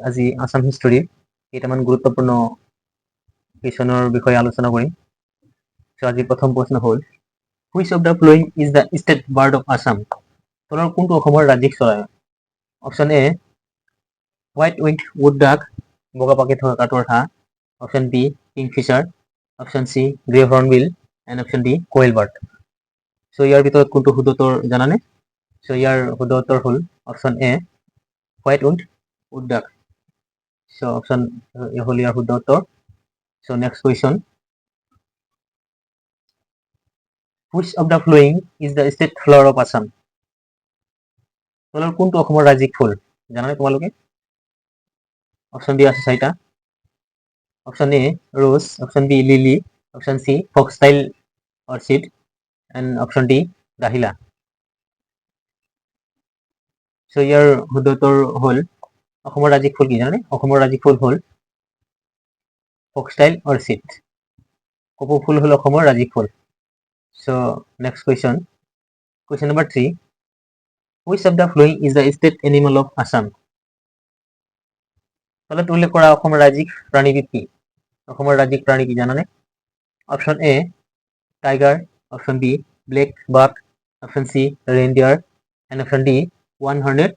আজি আসাম হিষ্ট্ৰী কেইটামান গুৰুত্বপূৰ্ণ কুৱেশ্যনৰ বিষয়ে আলোচনা কৰিম। আজি প্ৰথম প্ৰশ্ন হ'ল, which of the following is the state bird of Assam? তলৰ কোনটো অসমৰ ৰাজ্যিক চৰাই? Option A white winged wood duck, বগা পাখি থকা কাঠৰ হাঁহ। Option B kingfisher. Option C grey hornbill and option D koel bird. So' ইয়াৰ ভিতৰত কোনটো শুদ্ধ উত্তৰ জানানে? চ' ইয়াৰ শুদ্ধ উত্তৰ হ'ল অপশ্যন এ হোৱাইট উড ডাক। So option হ'ল ইয়াৰ শুদ্ধ উত্তৰ। So next question, which of the following is the state flower of Assam? তলৰ কোনটো অসমৰ ৰাজ্যিক ফুল জানানে তোমালোকে? অপশ্যন বি আছে চাৰিটা। Option A rose, option B lily, option C foxtail orchid and option D গাহিলা। চ' ইয়াৰ শুদ্ধ উত্তৰ হ'ল অসমৰ ৰাজ্যিক ফুল কি জানানে? অসমৰ ৰাজ্যিক ফুল হ'ল ফক্সটাইল অৰ্চিড। কপৌ ফুল হ'ল অসমৰ ৰাজ্যিক ফুল। চ' next question, question number 3, which of the following is the state animal of Assam? তলত উল্লেখ কৰা অসমৰ ৰাজ্যিক প্ৰাণীবিধ কি? অসমৰ ৰাজ্যিক প্ৰাণী কি জানানে? Option A tiger, option B black buck, option C reindeer and option D one horned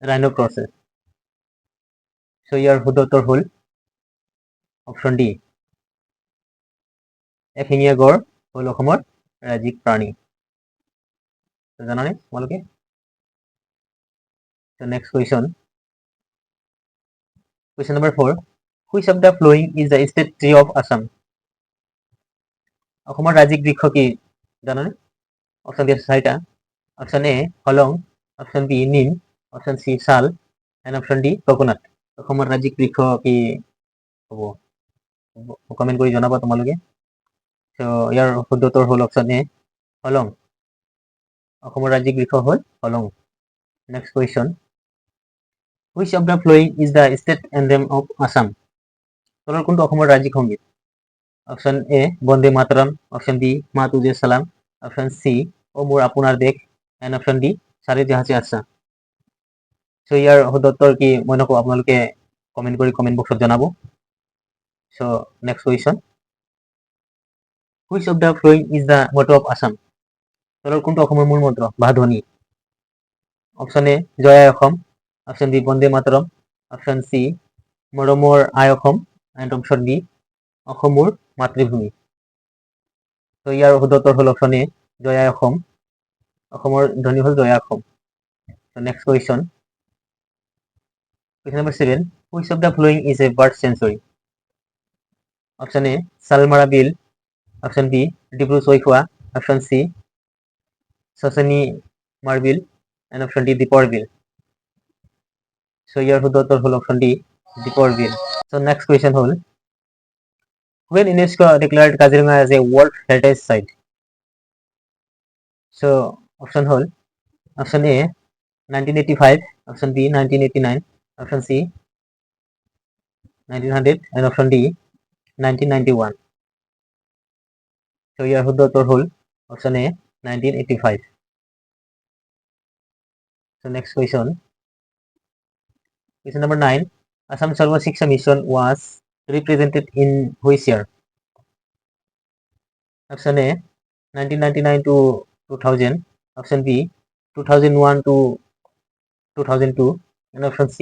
rhinoceros. So' ইয়াৰ শুদ্ধ উত্তৰ হ'ল অপশ্যন ডি এশিঙীয়া গড় হ'ল অসমৰ ৰাজ্যিক প্ৰাণী। জানানে তোমালোকে? Next question, question number 4, which of the following is the state tree of Assam? অসমৰ ৰাজ্যিক বৃক্ষ কি জানানে? অপশ্যন ডি আছে চাৰিটা। Option A hollong, option B neem, option C sal and option D coconut. অসমৰ ৰাজ্যিক বৃক্ষ কি হ'ব? কমেণ্ট কৰি জনাবা তোমালোকে। চ' ইয়াৰ শুদ্ধ উত্তৰ হ'ল অপশ্যন এ হলং। অসমৰ ৰাজ্যিক বৃক্ষ হ'ল Hollong. Next question, which of the following is the state anthem of Assam? তলৰ কোনটো অসমৰ ৰাজ্যিক সংগীত? Option A Vande Mataram, option B Maa Tujhe সালাম, অপশ্যন চি ও মোৰ আপোনাৰ দেশ এণ্ড অপশ্যন ডি সাৰে জাহাঁ সে আচ্ছা। চ' ইয়াৰ শুদ্ধ উত্তৰ কি মই নকওঁ, আপোনালোকে কমেণ্ট কৰি কমেণ্ট বক্সত জনাব। চ' next question, which of the following is the motto of Assam? তলৰ কোনটো অসমৰ মূল মন্ত্ৰ বা ধ্বনি? অপশ্যন এ জয় আই অসম, অপশ্যন বি বন্দে মাতৰম, অপশ্যন চি মৰমৰ আই অসম এণ্ড অপশ্যন ডি অসম মোৰ মাতৃভূমি। ত' ইয়াৰ শুদ্ধ উত্তৰ হ'ল অপশ্যন এ জয় আই অসম। অসমৰ ধ্বনি হ'ল জয় আই অসম। Next question, question number 7, which of the following is a bird sanctuary? Option A Salmara Beel, option B Dibru Saikhowa, option C Sasoni Merbeel and option D Deepor Beel. চ' ইয়াৰ শুদ্ধ উত্তৰ হ'ল অপশ্যন ডি দীপৰ বিল। চ' নেক্সট কুৱেশ্যন হ'ল, when UNESCO declared Kaziranga as a World Heritage Site? So' option হ'ল option A 1985, option B 1989, option C 1900 and option D 1991। So' ইয়াৰ শুদ্ধ উত্তৰ হ'ল অপশ্যন এ 1985। চ' next question, question number 9, Assam Sarva Shiksha Mission was represented in which year? Option A 1999 to 2000, option B 2001 to 2002, and option C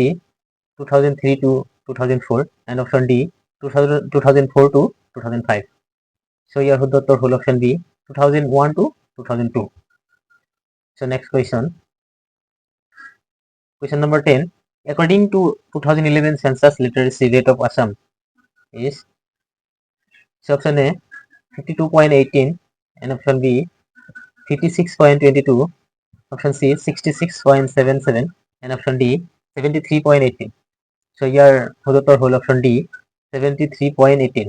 2003 to 2004, and option D 2004 to 2005. So your শুদ্ধ উত্তৰ হ'ল option B 2001 to 2002. So next question, question number 10, according to 2011 census literacy rate of Assam is, so option A 52.18, and option B 56.22, option C 66.77, and option D 73.18. So your শুদ্ধ উত্তৰ হ'ল option D 73.18.